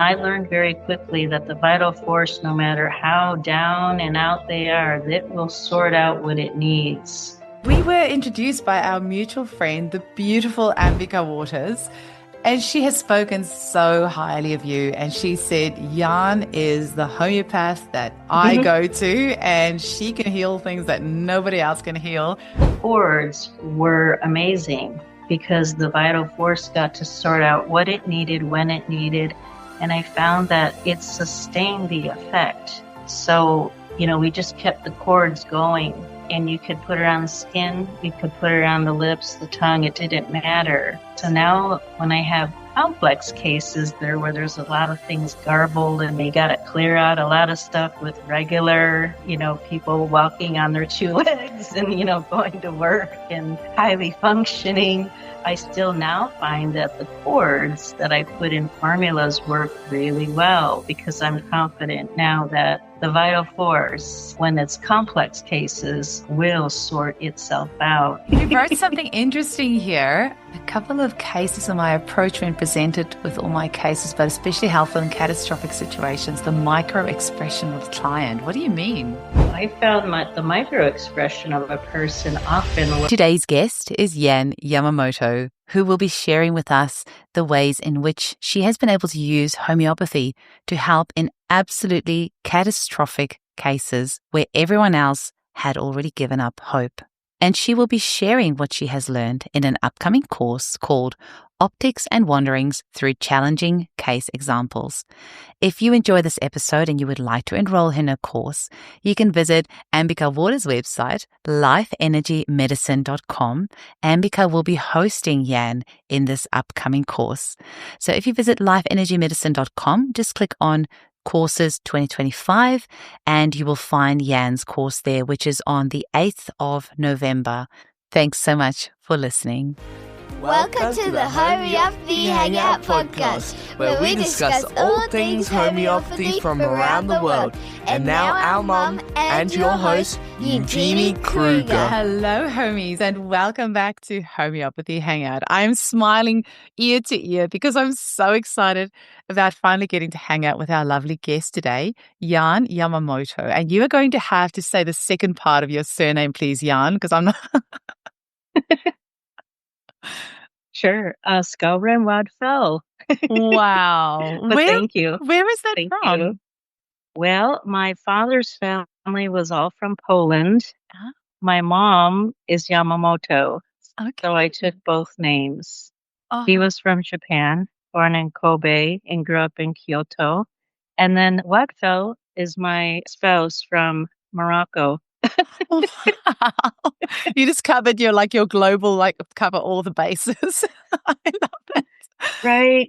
I learned very quickly that the vital force, no matter how down and out they are, it will sort out what it needs. We were introduced by our mutual friend, the beautiful Ambika Waters, and she has spoken so highly of you. And she said, Yan is the homeopath that I go to, and she can heal things that nobody else can heal. Chords were amazing because the vital force got to sort out what it needed, when it needed. And I found that it sustained the effect. So, we just kept the chords going, and you could put it on the skin, you could put it on the lips, the tongue, it didn't matter. So now when I have complex cases there where there's a lot of things garbled and they got to clear out a lot of stuff with regular, people walking on their two legs and, going to work and highly functioning, I still now find that the chords that I put in formulas work really well because I'm confident now that the vital force, when it's complex cases, will sort itself out. You wrote something interesting here. A couple of cases in my approach when presented with all my cases, but especially helpful in catastrophic situations, the micro expression of the client. What do you mean? I found the micro expression of a person often. Today's guest is Yan Yamamoto, who will be sharing with us the ways in which she has been able to use homeopathy to help in absolutely catastrophic cases where everyone else had already given up hope. And she will be sharing what she has learned in an upcoming course called Optics and Wanderings Through Challenging Case Examples. If you enjoy this episode and you would like to enroll in her course, you can visit Ambika Waters' website, lifeenergymedicine.com. Ambika will be hosting Yan in this upcoming course. So if you visit lifeenergymedicine.com, just click on Courses 2025 and you will find Yan's course there, which is on the 8th of November. Thanks so much for listening. Welcome to the Homeopathy Hangout podcast, where we discuss all things homeopathy from around the world. And now our mum and your host, Eugenie Kruger. Hello, homies, and welcome back to Homeopathy Hangout. I'm smiling ear to ear because I'm so excited about finally getting to hang out with our lovely guest today, Yan Yamamoto. And you are going to have to say the second part of your surname, please, Yan, because I'm not... Sure. Skalren Wadfell. Wow. Thank you. Where is that from? You. Well, my father's family was all from Poland. Huh? My mom is Yamamoto. Okay. So I took both names. Oh. He was from Japan, born in Kobe and grew up in Kyoto. And then Wadfell is my spouse from Morocco. Wow. You just covered your global, cover all the bases. I love it. Right.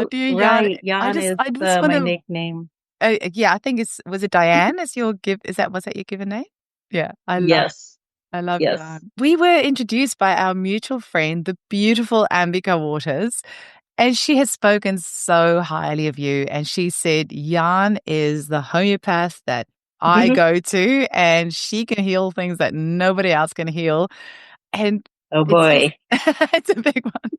Dear right. Yan. Yan is my nickname. Yeah, I think was it Diane? Was that your given name? Yeah, I love Yan. We were introduced by our mutual friend, the beautiful Ambika Waters, and she has spoken so highly of you. And she said, Yan is the homeopath that I go to, and she can heal things that nobody else can heal. And oh boy, it's a big one.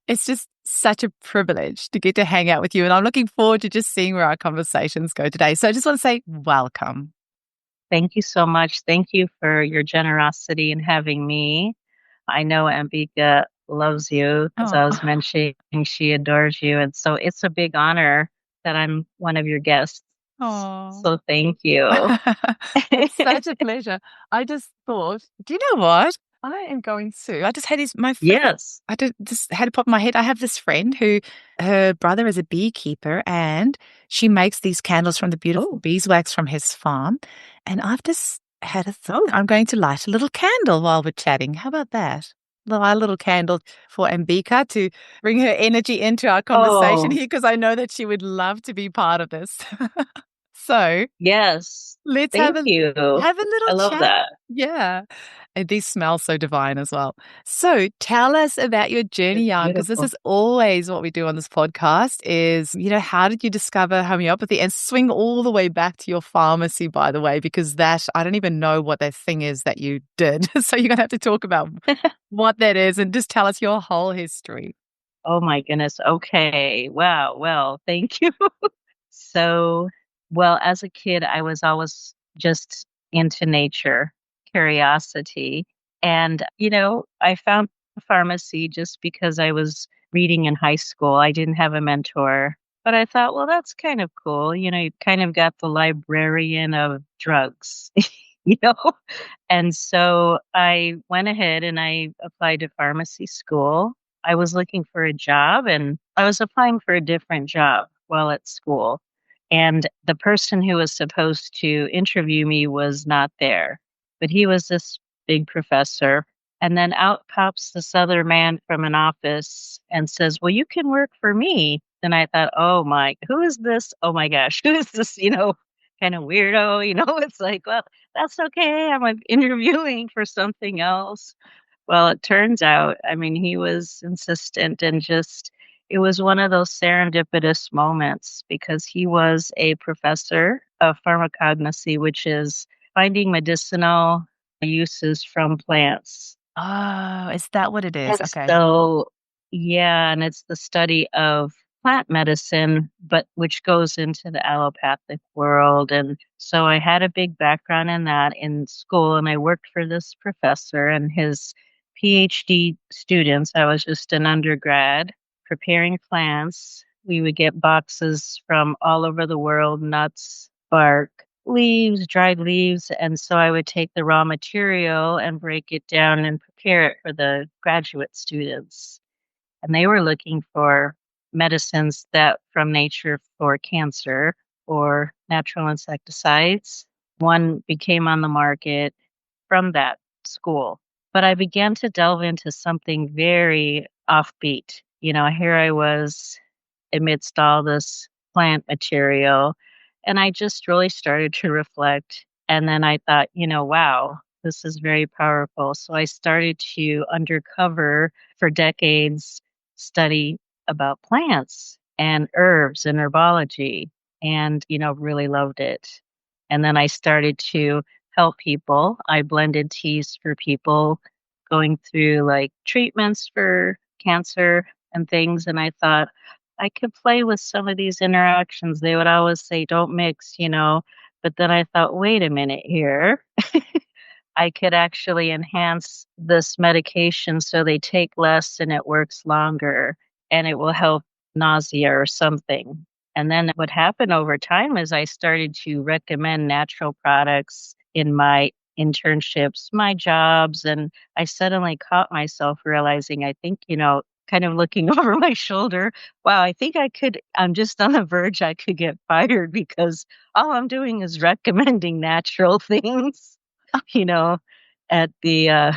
It's just such a privilege to get to hang out with you. And I'm looking forward to just seeing where our conversations go today. So I just want to say welcome. Thank you so much. Thank you for your generosity in having me. I know Ambika loves you, as I was mentioning, she adores you. And so it's a big honor that I'm one of your guests. Oh, so thank you. It's such a pleasure. I just thought, do you know what? I am going to. I just had Yes. I just had it pop in my head. I have this friend who, her brother is a beekeeper, and she makes these candles from the beautiful beeswax from his farm. And I've just had a thought. I'm going to light a little candle while we're chatting. How about that? Light a little candle for Ambika to bring her energy into our conversation here, because I know that she would love to be part of this. So yes, let's have a little I love chat. That. Yeah. And these smell so divine as well. So tell us about your journey, Yan, because this is always what we do on this podcast is, how did you discover homeopathy, and swing all the way back to your pharmacy, by the way, because I don't even know what that thing is that you did. So you're going to have to talk about what that is and just tell us your whole history. Oh my goodness. Okay. Wow. Well, thank you. So, well, as a kid, I was always just into nature, curiosity. And, I found pharmacy just because I was reading in high school. I didn't have a mentor, but I thought, well, that's kind of cool. You kind of got the librarian of drugs, you know? And so I went ahead and I applied to pharmacy school. I was looking for a job and I was applying for a different job while at school. And the person who was supposed to interview me was not there, but he was this big professor. And then out pops this other man from an office and says, well, you can work for me. And I thought, oh my, who is this? Oh my gosh, who is this, kind of weirdo? It's like, well, that's okay. I'm like, interviewing for something else. Well, it turns out, I mean, he was insistent and just, it was one of those serendipitous moments because he was a professor of pharmacognosy, which is finding medicinal uses from plants. Oh, is that what it is? And Okay. so, yeah, and it's the study of plant medicine, but which goes into the allopathic world. And so I had a big background in that in school, and I worked for this professor and his PhD students. I was just an undergrad preparing plants. We would get boxes from all over the world, nuts, bark, leaves, dried leaves. And so I would take the raw material and break it down and prepare it for the graduate students. And they were looking for medicines that from nature for cancer or natural insecticides. One became on the market from that school. But I began to delve into something very offbeat. Here I was amidst all this plant material. And I just really started to reflect. And then I thought, wow, this is very powerful. So I started to undercover for decades study about plants and herbs and herbology and, really loved it. And then I started to help people. I blended teas for people going through like treatments for cancer and things. And I thought I could play with some of these interactions. They would always say, don't mix. But then I thought, wait a minute here. I could actually enhance this medication so they take less and it works longer and it will help nausea or something. And then what happened over time is I started to recommend natural products in my internships, my jobs, and I suddenly caught myself realizing, I think, kind of looking over my shoulder, wow, I'm just on the verge I could get fired because all I'm doing is recommending natural things. you know, at the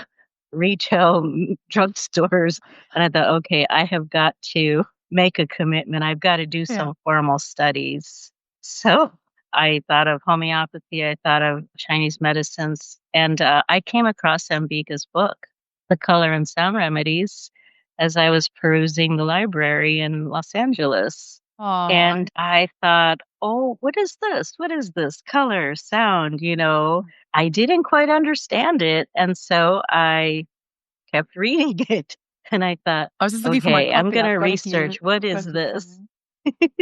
retail drugstores. And I thought, okay, I have got to make a commitment. I've got to do Yeah. some formal studies. So I thought of homeopathy. I thought of Chinese medicines. And I came across Ambika's book, The Color and Sound Remedies, as I was perusing the library in Los Angeles. Oh, And I thought, oh, what is this? What is this? Color, sound, I didn't quite understand it. And so I kept reading it. And I thought, I was just looking for my okay, I'm copy. going to I've got it here. research. What is Perfect this? summary.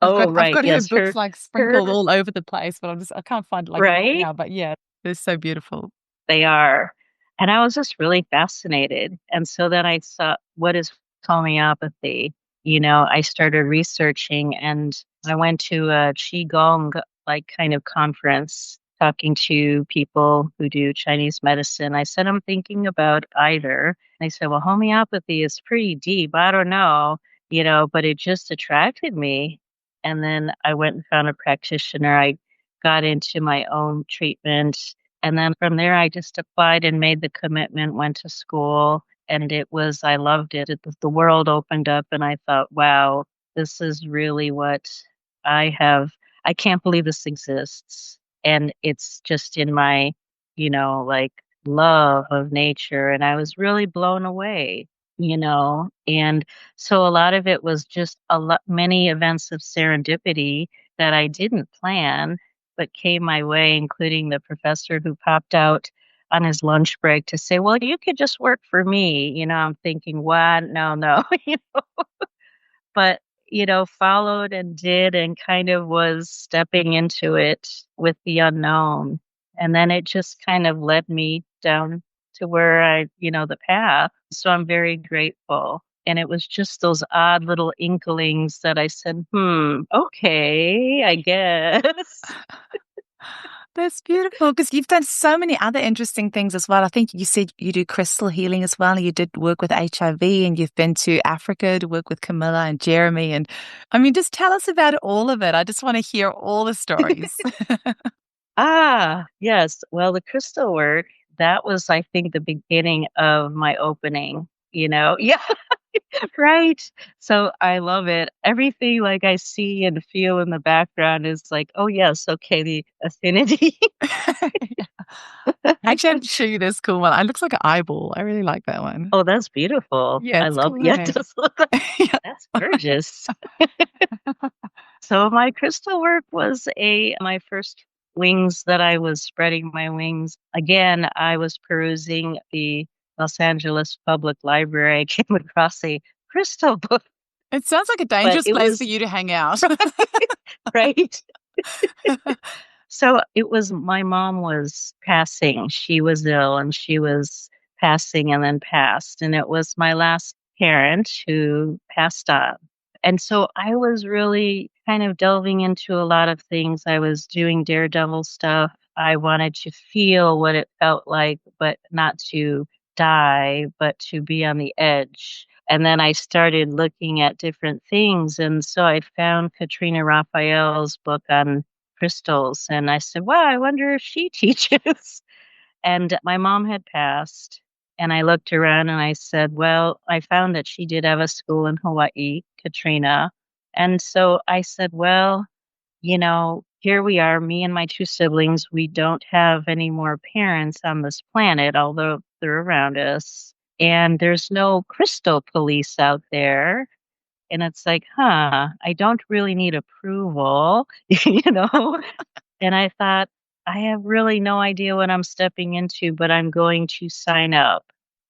Oh, I've right. got her Yes. books like Her, sprinkled all over the place, but I can't find it like right right. now. But yeah, they're so beautiful. They are. And I was just really fascinated. And so then I saw, what is homeopathy? I started researching and I went to a Qigong like kind of conference talking to people who do Chinese medicine. I said, I'm thinking about either. And they said, well, homeopathy is pretty deep. I don't know, but it just attracted me. And then I went and found a practitioner. I got into my own treatment. And then from there, I just applied and made the commitment, went to school, and I loved it. The world opened up, and I thought, wow, this is really what I have. I can't believe this exists. And it's just in my, like love of nature. And I was really blown away. And so a lot of it was just many events of serendipity that I didn't plan but came my way, including the professor who popped out on his lunch break to say, well, you could just work for me. I'm thinking, what? No, no. But, followed and did and kind of was stepping into it with the unknown. And then it just kind of led me down to where the path. So I'm very grateful. And it was just those odd little inklings that I said, okay, I guess. That's beautiful because you've done so many other interesting things as well. I think you said you do crystal healing as well. You did work with HIV and you've been to Africa to work with Camilla and Jeremy. And I mean, just tell us about all of it. I just want to hear all the stories. Yes. Well, the crystal work, that was, I think, the beginning of my opening, Yeah, right. So I love it. Everything like I see and feel in the background is like, oh yes, okay, the affinity. Actually, I have to show you this cool one. It looks like an eyeball. I really like that one. Oh, that's beautiful. Yeah, I it's love cool. yeah, it does look like Yeah. that's gorgeous. So my crystal work was my first wings that I was spreading my wings. Again, I was perusing the Los Angeles Public Library. I came across a crystal book, It sounds like a but dangerous it place for was you to hang out. right. So it was my mom was passing. She was ill and she was passing and then passed. And it was my last parent who passed on. And so I was really kind of delving into a lot of things. I was doing daredevil stuff. I wanted to feel what it felt like, but not to die, but to be on the edge. And then I started looking at different things. And so I found Katrina Raphael's book on crystals. And I said, well, I wonder if she teaches. And my mom had passed. And I looked around and I said, well, I found that she did have a school in Hawaii, Katrina. And so I said, well, here we are, me and my two siblings. We don't have any more parents on this planet, although they're around us. And there's no crystal police out there. And it's like, I don't really need approval, And I thought, I have really no idea what I'm stepping into, but I'm going to sign up.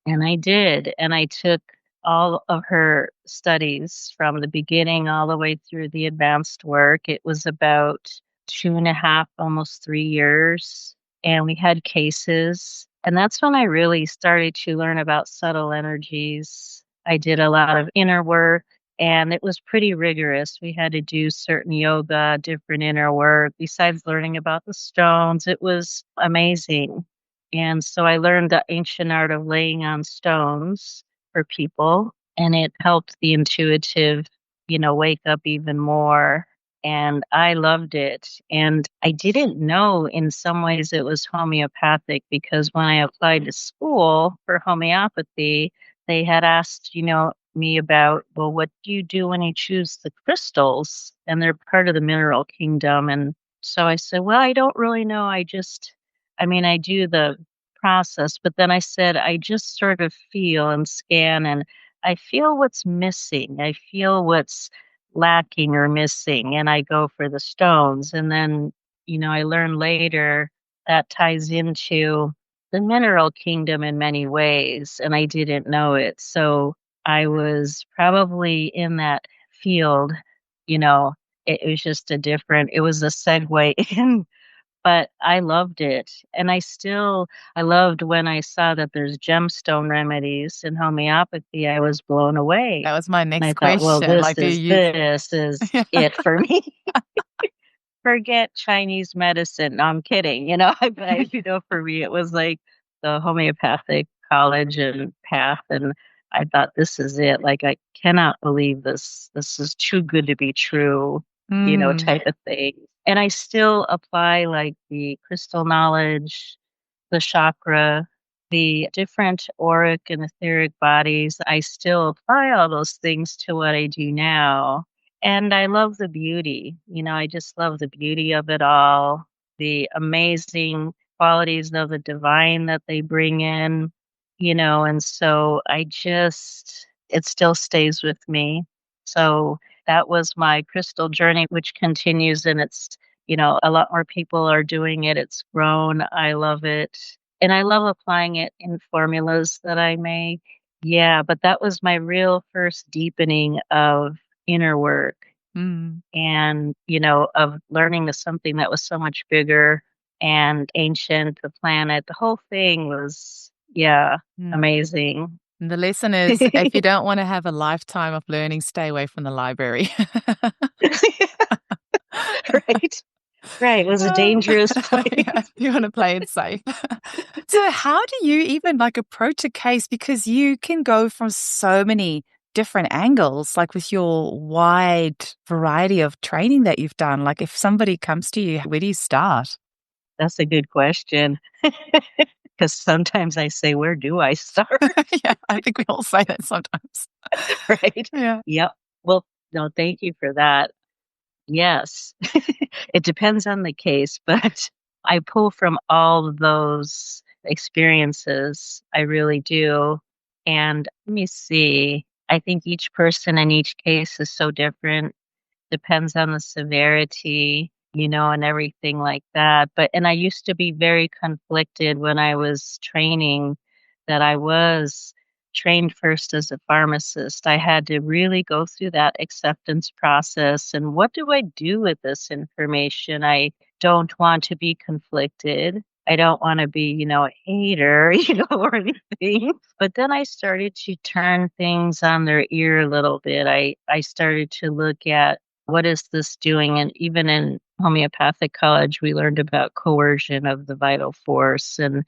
And I did. And I took all of her studies from the beginning all the way through the advanced work. It was about 2.5, almost 3 years. And we had cases. And that's when I really started to learn about subtle energies. I did a lot of inner work. And it was pretty rigorous. We had to do certain yoga, different inner work, besides learning about the stones. It was amazing. And so I learned the ancient art of laying on stones for people, and it helped the intuitive, wake up even more. And I loved it. And I didn't know in some ways it was homeopathic because when I applied to school for homeopathy, they had asked, me about, well, what do you do when you choose the crystals? And they're part of the mineral kingdom. And so I said, well, I don't really know. I do the process, but then I said, I just sort of feel and scan and I feel what's missing. I feel what's lacking or missing. And I go for the stones. And then, I learned later that ties into the mineral kingdom in many ways. And I didn't know it. So I was probably in that field, you know, it was just it was a segue in, but I loved it. And I loved when I saw that there's gemstone remedies in homeopathy. I was blown away. That was my And I next thought, well, question. Like, do you use this is it for me. Forget Chinese medicine. No, I'm kidding. For me, it was like the homeopathic college and path. And I thought, this is it. Like, I cannot believe this. This is too good to be true, type of thing. And I still apply like the crystal knowledge, the chakra, the different auric and etheric bodies. I still apply all those things to what I do now. And I love the beauty. I just love the beauty of it all, the amazing qualities of the divine that they bring in, and so it still stays with me. So that was my crystal journey, which continues and it's, a lot more people are doing it. It's grown. I love it. And I love applying it in formulas that I make. Yeah, but that was my real first deepening of inner work Mm. and, of learning to something that was so much bigger and ancient, the planet. The whole thing was, yeah, Mm. amazing. And the lesson is, if you don't want to have a lifetime of learning, stay away from the library. Right. Right. It was a Oh, dangerous place. yeah, you want to play it safe. So how do you even approach a case? Because you can go from so many different angles, with your wide variety of training that you've done. If somebody comes to you, where do you start? That's a good question. Because sometimes I say, where do I start? Yeah, I think we all say that sometimes. Right. Yeah. Yep. Well, no, thank you for that. Yes. It depends on the case, but I pull from all of those experiences. I really do. And let me see. I think each person in each case is so different. Depends on the severity, and everything like that. And I used to be very conflicted when I was training that I was trained first as a pharmacist. I had to really go through that acceptance process. And what do I do with this information? I don't want to be conflicted. I don't want to be, a hater, or anything. But then I started to turn things on their ear a little bit. I started to look at what is this doing? And even in homeopathic college, we learned about coercion of the vital force. And,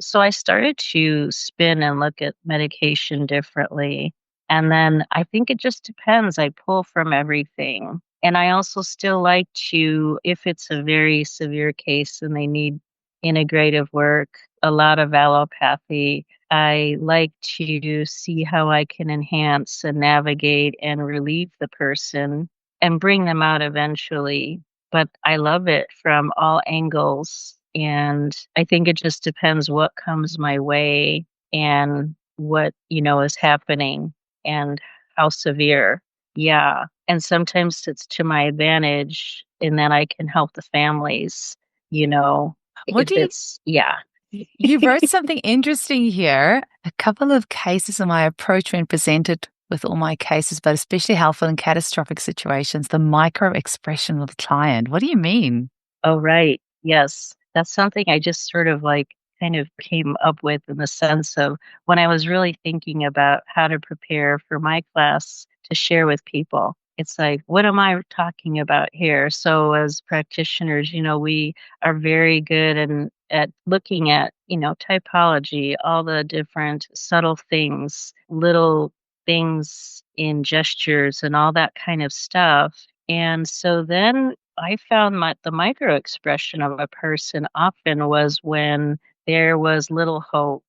so I started to spin and look at medication differently. And then I think it just depends. I pull from everything. And I also still like to, if it's a very severe case and they need integrative work, a lot of allopathy, I like to see how I can enhance and navigate and relieve the person and bring them out eventually. But I love it from all angles. And I think it just depends what comes my way and what, is happening and how severe. Yeah. And sometimes it's to my advantage and then I can help the families, What if do you it's, yeah. You wrote something interesting here. A couple of cases in my approach when presented with all my cases, but especially helpful in catastrophic situations, the micro expression of the client. What do you mean? Oh, right. Yes. That's something I just sort of kind of came up with in the sense of when I was really thinking about how to prepare for my class to share with people. It's like, what am I talking about here? So as practitioners, we are very good at looking at, typology, all the different subtle things, little things in gestures and all that kind of stuff. And so then I found the micro expression of a person often was when there was little hope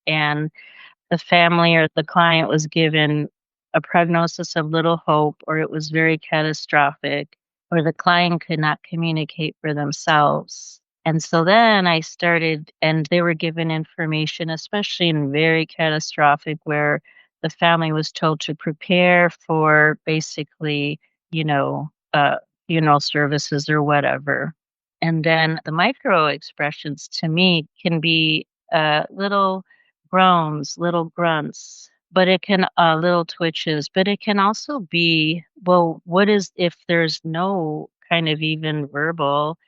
and the family or the client was given a prognosis of little hope, or it was very catastrophic, or the client could not communicate for themselves. And so then I started, and they were given information, especially in very catastrophic, where the family was told to prepare for basically, you know, uh, funeral services or whatever. And then the micro expressions to me can be little groans, little grunts, but it can little twitches, but it can also be, well, what is if there's no kind of even verbal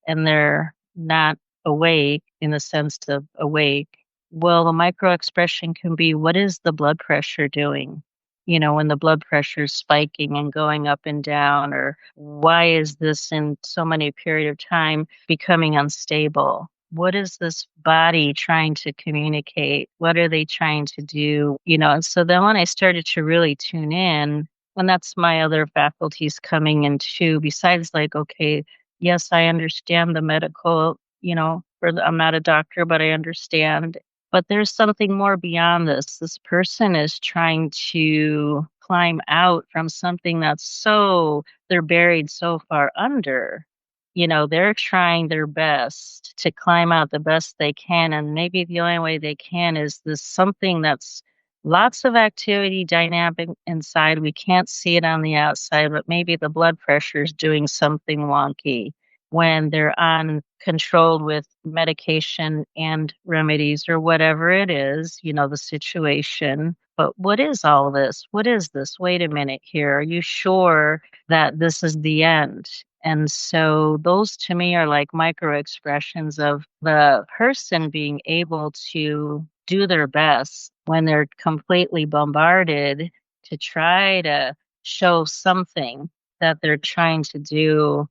and they're not awake in the sense of awake? Well, the micro expression can be, what is the blood pressure doing? When the blood pressure is spiking and going up and down, or why is this in so many period of time becoming unstable? What is this body trying to communicate? What are they trying to do? And so then when I started to really tune in, and that's my other faculties coming in too, besides okay, yes, I understand the medical, I'm not a doctor, but I understand. But there's something more beyond this. This person is trying to climb out from something they're buried so far under. They're trying their best to climb out the best they can. And maybe the only way they can is this something that's lots of activity dynamic inside. We can't see it on the outside, but maybe the blood pressure is doing something wonky. when they're controlled with medication and remedies or whatever it is, the situation. But what is all this? What is this? Wait a minute here. Are you sure that this is the end? And so those to me are like micro expressions of the person being able to do their best when they're completely bombarded to try to show something that they're trying to do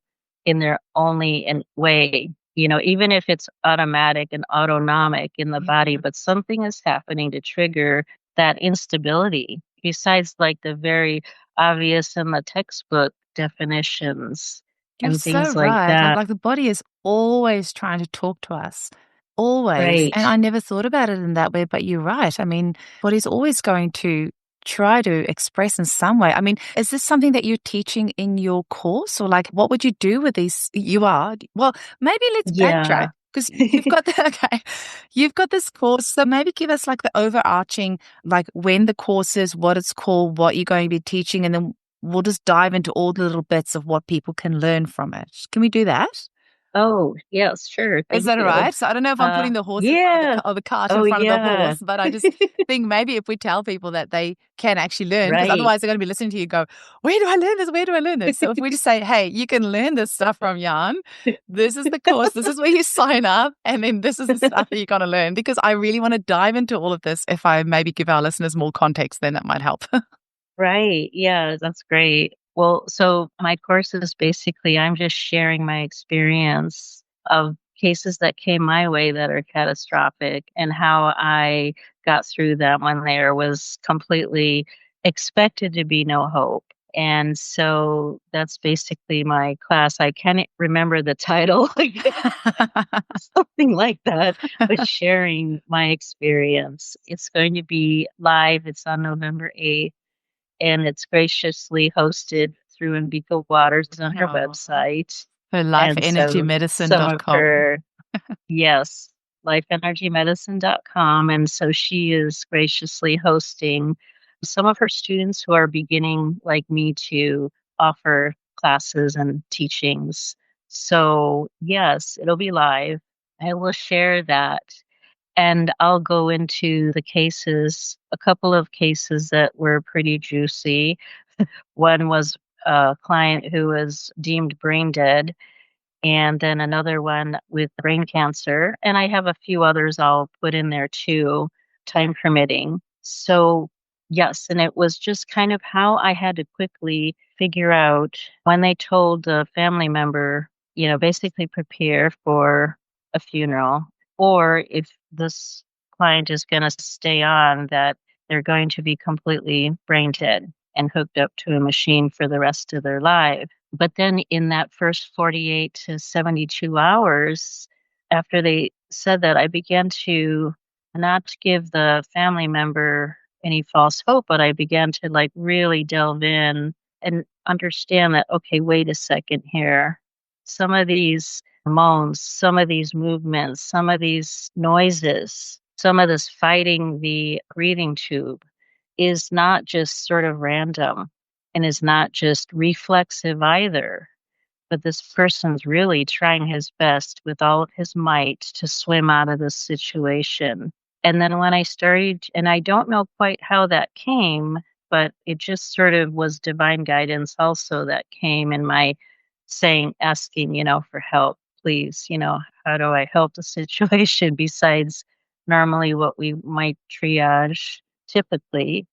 in their only way, even if it's automatic and autonomic in the body, but something is happening to trigger that instability besides like the very obvious in the textbook definitions You're and so things like right. that. Like the body is always trying to talk to us. Always. Right. And I never thought about it in that way, but you're right. I mean, body's always going to try to express in some way. I mean, is this something that you're teaching in your course, or like what would you do with these? You are. Well, maybe let's Yeah. backtrack because you've got okay. You've got this course. So maybe give us like the overarching, like when the course is, what it's called, what you're going to be teaching, and then we'll just dive into all the little bits of what people can learn from it. Can we do that? Oh, yes, sure. Is Thank that all you. right? So I don't know if I'm putting the horse in front of Yeah. or the cart in Oh, front of the yeah. horse, but I just think maybe if we tell people that they can actually learn, because Right. otherwise they're going to be listening to you go, where do I learn this? Where do I learn this? So if we just say, hey, you can learn this stuff from Yan. This is the course. This is where you sign up. And then this is the stuff that you're going to learn, because I really want to dive into all of this. If I maybe give our listeners more context, then that might help. Right. Yeah, that's great. Well, so my course is basically I'm just sharing my experience of cases that came my way that are catastrophic and how I got through them when there was completely expected to be no hope. And so that's basically my class. I can't remember the title, something like that, but sharing my experience. It's going to be live. It's on November 8th and it's graciously hosted through Invika Waters on her Oh, website. for And so some of lifeenergymedicine.com. her, yes, lifeenergymedicine.com. And so she is graciously hosting some of her students who are beginning, like me, to offer classes and teachings. So, yes, it'll be live. I will share that. And I'll go into the cases, a couple of cases that were pretty juicy. One was a client who was deemed brain dead, and then another one with brain cancer. And I have a few others I'll put in there too, time permitting. So, yes, and it was just kind of how I had to quickly figure out when they told a family member, basically prepare for a funeral, or if this client is going to stay on, that they're going to be completely brain dead and hooked up to a machine for the rest of their life. But then in that first 48 to 72 hours after they said that, I began to not give the family member any false hope, but I began to like really delve in and understand that, okay, wait a second here. Some of these moans, some of these movements, some of these noises, some of this fighting the breathing tube is not just sort of random and is not just reflexive either, but this person's really trying his best with all of his might to swim out of this situation. And then when I started, and I don't know quite how that came, but it just sort of was divine guidance also that came in my saying, asking, for help, please, how do I help the situation besides normally what we might triage typically,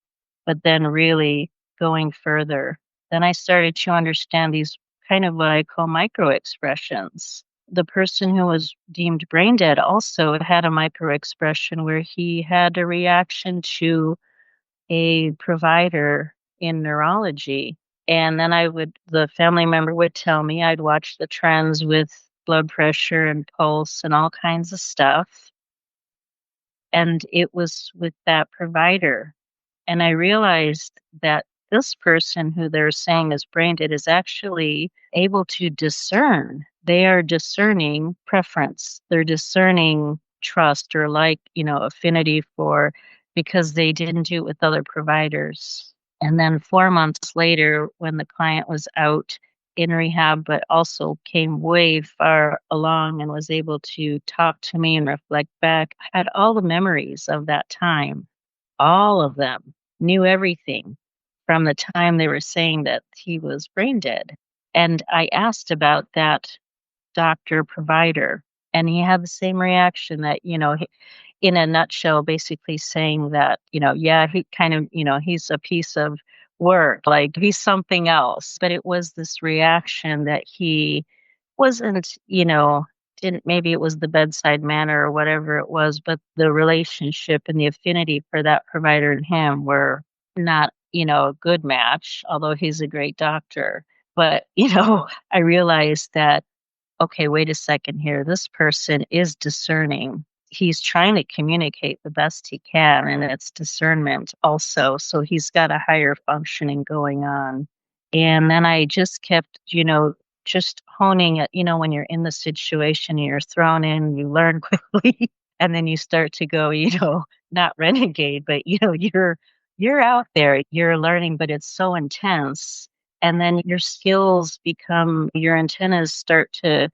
but then really going further. Then I started to understand these kind of what I call micro expressions. The person who was deemed brain dead also had a micro expression where he had a reaction to a provider in neurology. And then the family member would tell me, I'd watch the trends with blood pressure and pulse and all kinds of stuff. And it was with that provider. And I realized that this person who they're saying is brain dead is actually able to discern. They are discerning preference. They're discerning trust or affinity for, because they didn't do it with other providers. And then 4 months later, when the client was out in rehab, but also came way far along and was able to talk to me and reflect back, had all the memories of that time, all of them, knew everything from the time they were saying that he was brain dead. And I asked about that doctor provider, and he had the same reaction that, in a nutshell, basically saying that, yeah, he kind of, he's a piece of work, like he's something else. But it was this reaction that he wasn't, didn't, maybe it was the bedside manner or whatever it was, but the relationship and the affinity for that provider and him were not, a good match, although he's a great doctor. But, I realized that, okay, wait a second here. This person is discerning. He's trying to communicate the best he can, and it's discernment also. So he's got a higher functioning going on. And then I just kept, just honing it, when you're in the situation, you're thrown in, you learn quickly, and then you start to go, not renegade, but you're out there, you're learning, but it's so intense. And then your skills become, your antennas start to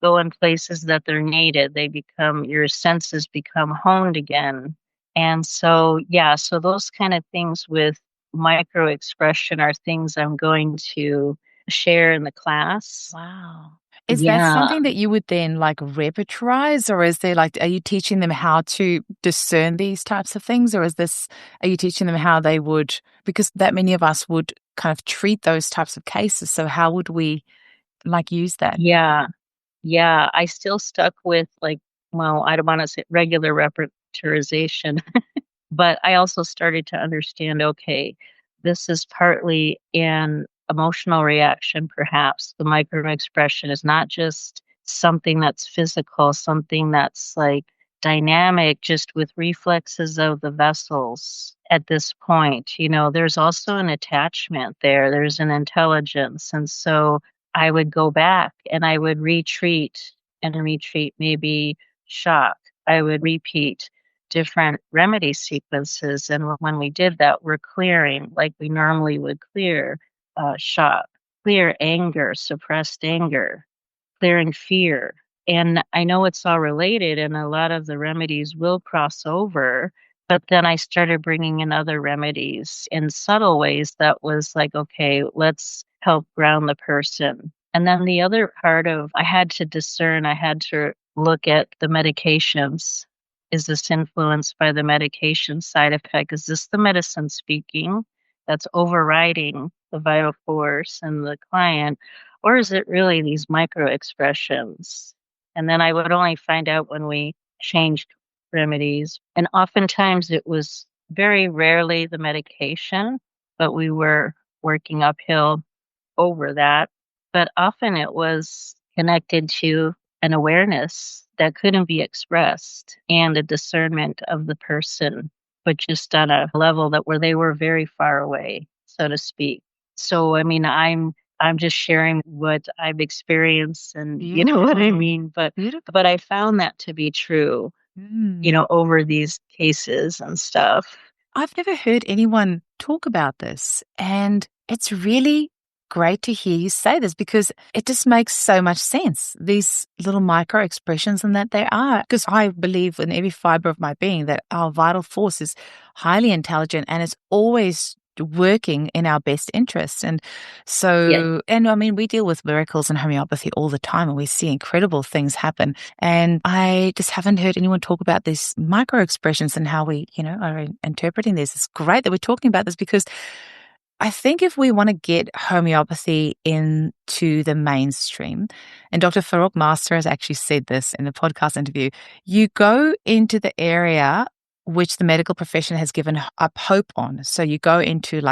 go in places that they're needed. Your senses become honed again. And so, yeah, so those kind of things with micro expression are things I'm going to share in the class. Wow. Is that Yeah. something that you would then like repertorize, or is there are you teaching them how to discern these types of things, or are you teaching them how they would, because that many of us would kind of treat those types of cases. So how would we use that? Yeah. Yeah. I still stuck with I don't want to say regular repertorization, but I also started to understand, okay, this is partly an emotional reaction, perhaps. The micro expression is not just something that's physical, something that's dynamic, just with reflexes of the vessels at this point. There's also an attachment there, there's an intelligence. And so I would go back and I would retreat, maybe shock. I would repeat different remedy sequences. And when we did that, we're clearing like we normally would clear shock, clear anger, suppressed anger, clearing fear. And I know it's all related, and a lot of the remedies will cross over. But then I started bringing in other remedies in subtle ways that was okay, let's help ground the person. And then the other part of, I had to discern, I had to look at the medications. Is this influenced by the medication side effect? Is this the medicine speaking that's overriding the vital force and the client? Or is it really these micro expressions? And then I would only find out when we changed remedies. And oftentimes it was very rarely the medication, but we were working uphill over that. But often it was connected to an awareness that couldn't be expressed and a discernment of the person, but just on a level where they were very far away, so to speak. So, I mean, I'm just sharing what I've experienced, and you know what I mean? But I found that to be true, over these cases and stuff. I've never heard anyone talk about this, and it's really great to hear you say this because it just makes so much sense. These little micro expressions, and that they are, because I believe in every fiber of my being that our vital force is highly intelligent and it's always working in our best interest. And so, and I mean, we deal with miracles and homeopathy all the time, and we see incredible things happen. And I just haven't heard anyone talk about these micro expressions and how we, are interpreting this. It's great that we're talking about this, because I think if we want to get homeopathy into the mainstream, and Dr. Farrokh Master has actually said this in the podcast interview, you go into the area which the medical profession has given up hope on. So you go into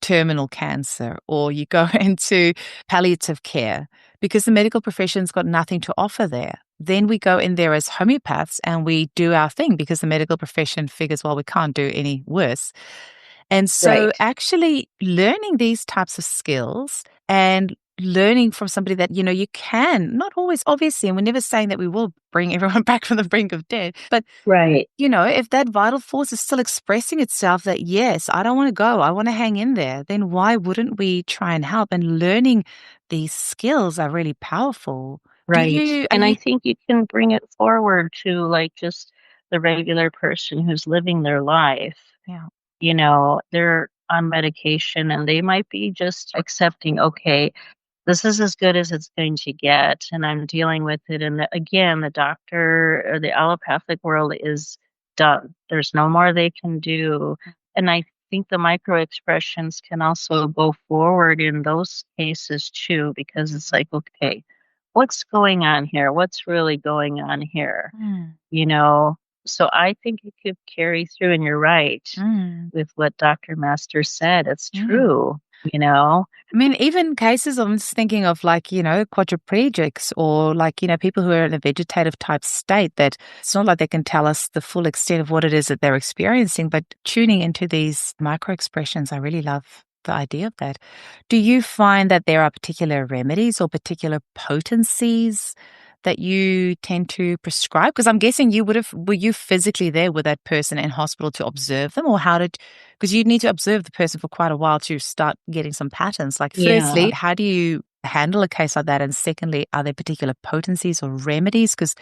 terminal cancer, or you go into palliative care, because the medical profession's got nothing to offer there. Then we go in there as homeopaths and we do our thing because the medical profession figures, well, we can't do any worse. And so actually learning these types of skills and learning from somebody that, you can, not always, obviously, and we're never saying that we will bring everyone back from the brink of death, but Right. if that vital force is still expressing itself that, yes, I don't want to go, I want to hang in there, then why wouldn't we try and help? And learning these skills are really powerful. Right. Are And I you, think you can bring it forward to like just the regular person who's living their life. yeah. They're on medication and they might be just accepting, okay, this is as good as it's going to get, and I'm dealing with it. And again, the doctor or the allopathic world is done. There's no more they can do. And I think the micro expressions can also go forward in those cases too, because it's like, okay, what's going on here? What's really going on here? Mm, You know? So I think it could carry through, and you're right mm, with what Dr. Master said. It's mm. true, you know? I mean, even cases, I'm just thinking of like, quadriplegics or like, people who are in a vegetative type state that it's not like they can tell us the full extent of what it is that they're experiencing, but tuning into these micro expressions, I really love the idea of that. Do you find that there are particular remedies or particular potencies that you tend to prescribe? Because I'm guessing were you physically there with that person in hospital to observe them, or because you need to observe the person for quite a while to start getting some patterns. Like, Yeah. firstly, how do you handle a case like that? And secondly, are there particular potencies or remedies? Because,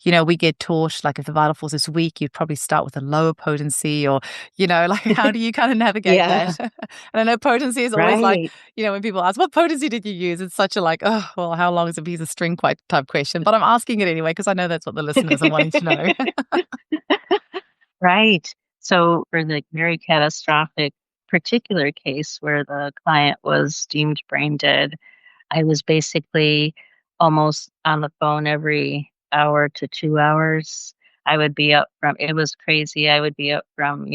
we get taught, like, if the vital force is weak, you'd probably start with a lower potency or, like, how do you kind of navigate Yeah. that? And I know potency is always like, Right. when people ask, what potency did you use? It's such a like, oh, well, how long is a piece of string quite type question. But I'm asking it anyway, because I know that's what the listeners are wanting to know. Right. So for the very catastrophic particular case where the client was deemed brain dead, I was basically almost on the phone every hour to 2 hours. I would be up from it was crazy. I would be up from,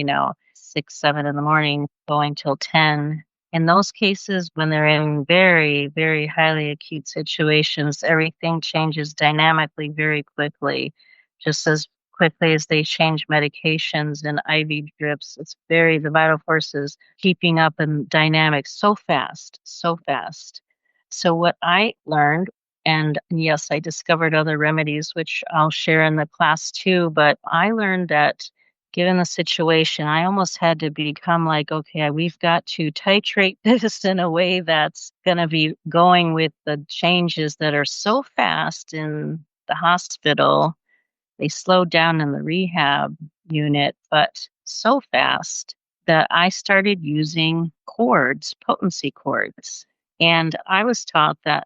6, 7 in the morning going till 10. In those cases, when they're in very, very highly acute situations, everything changes dynamically very quickly, just as quickly as they change medications and IV drips. The vital force is keeping up in dynamics so fast, so fast. So what I learned, and yes, I discovered other remedies, which I'll share in the class too, but I learned that given the situation, I almost had to become like, okay, we've got to titrate this in a way that's going to be going with the changes that are so fast in the hospital. They slowed down in the rehab unit, but so fast that I started using chords, potency chords. And I was taught that,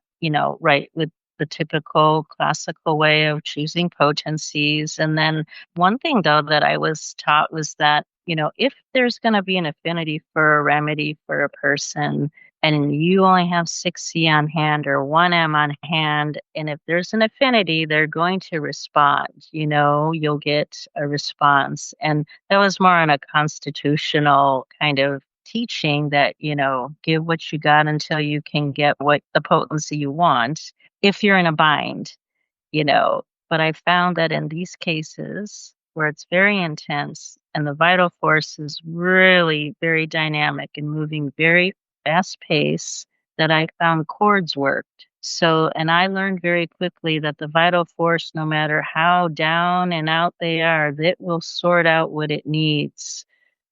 right, with the typical classical way of choosing potencies. And then one thing, though, that I was taught was that, if there's going to be an affinity for a remedy for a person, and you only have 6C on hand or 1M on hand, and if there's an affinity, they're going to respond. You'll get a response. And that was more on a constitutional kind of teaching that, give what you got until you can get what the potency you want if you're in a bind, you know. But I found that in these cases where it's very intense and the vital force is really very dynamic and moving very fast pace, that I found chords worked. So, and I learned very quickly that the vital force, no matter how down and out they are, that will sort out what it needs.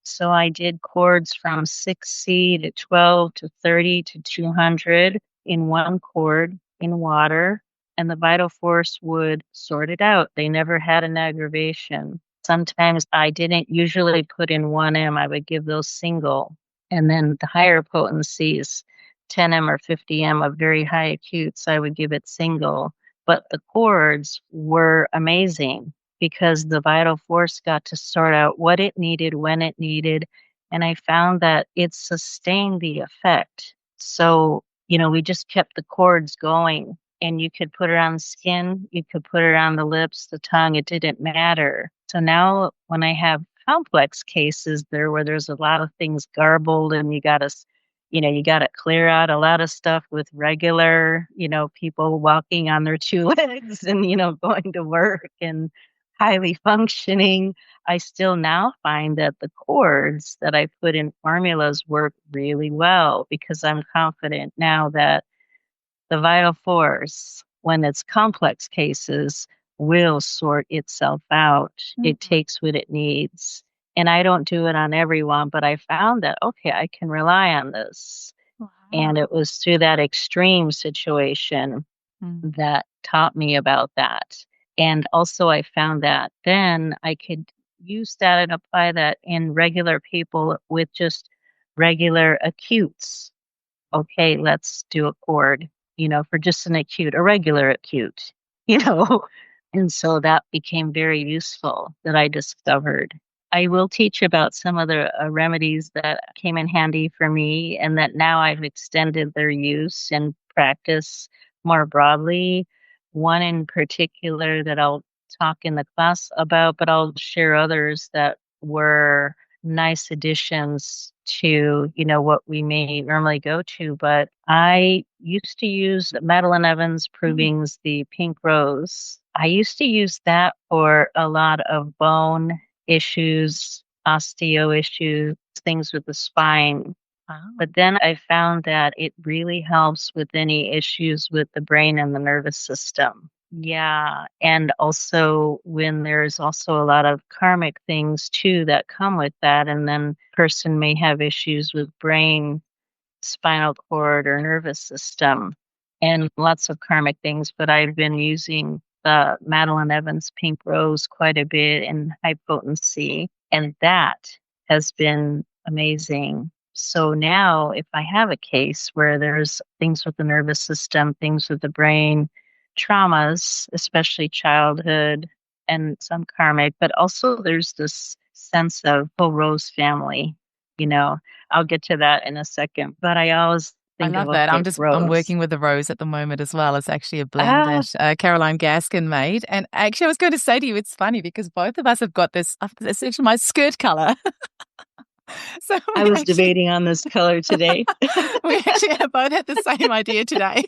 So I did chords from 6C to 12 to 30 to 200 in one chord in water, and the vital force would sort it out. They never had an aggravation. Sometimes I didn't usually put in 1M, I would give those single. And then the higher potencies, 10M or 50M of very high acutes, I would give it single. But the chords were amazing because the vital force got to sort out what it needed, when it needed. And I found that it sustained the effect. So, we just kept the chords going, and you could put it on the skin, you could put it on the lips, the tongue, it didn't matter. So now when I have complex cases there where there's a lot of things garbled and you got to clear out a lot of stuff with regular, people walking on their two legs and, going to work and highly functioning. I still now find that the chords that I put in formulas work really well because I'm confident now that the vital force, when it's complex cases, will sort itself out. It takes what it needs. And I don't do it on everyone, but I found that, okay, I can rely on this. Wow. And it was through that extreme situation that taught me about that. And also, I found that then I could use that and apply that in regular people with just regular acutes. Okay, let's do a chord, for just an acute, a regular acute, you know. And so that became very useful that I discovered. I will teach about some of the remedies that came in handy for me and that now I've extended their use and practice more broadly. One in particular that I'll talk in the class about, but I'll share others that were nice additions to, what we may normally go to. But I used to use Madeline Evans Proving's The Pink Rose. I used to use that for a lot of bone issues, osteo issues, things with the spine. But then I found that it really helps with any issues with the brain and the nervous system. Yeah. And also when there's also a lot of karmic things too that come with that. And then person may have issues with brain, spinal cord, or nervous system, and lots of karmic things. But I've been using the Madeline Evans Pink Rose quite a bit in high potency. And that has been amazing. So now if I have a case where there's things with the nervous system, things with the brain, traumas, especially childhood and some karmic, but also there's this sense of whole Rose family, I'll get to that in a second, but I always think love of, that. okay, I'm Rose. working with the rose at the moment as well. It's actually a blend that Caroline Gaskin made. And actually, I was going to say to you, it's funny because both of us have got this. It's actually my skirt color. So I was debating on this color today. We actually have both had the same idea today.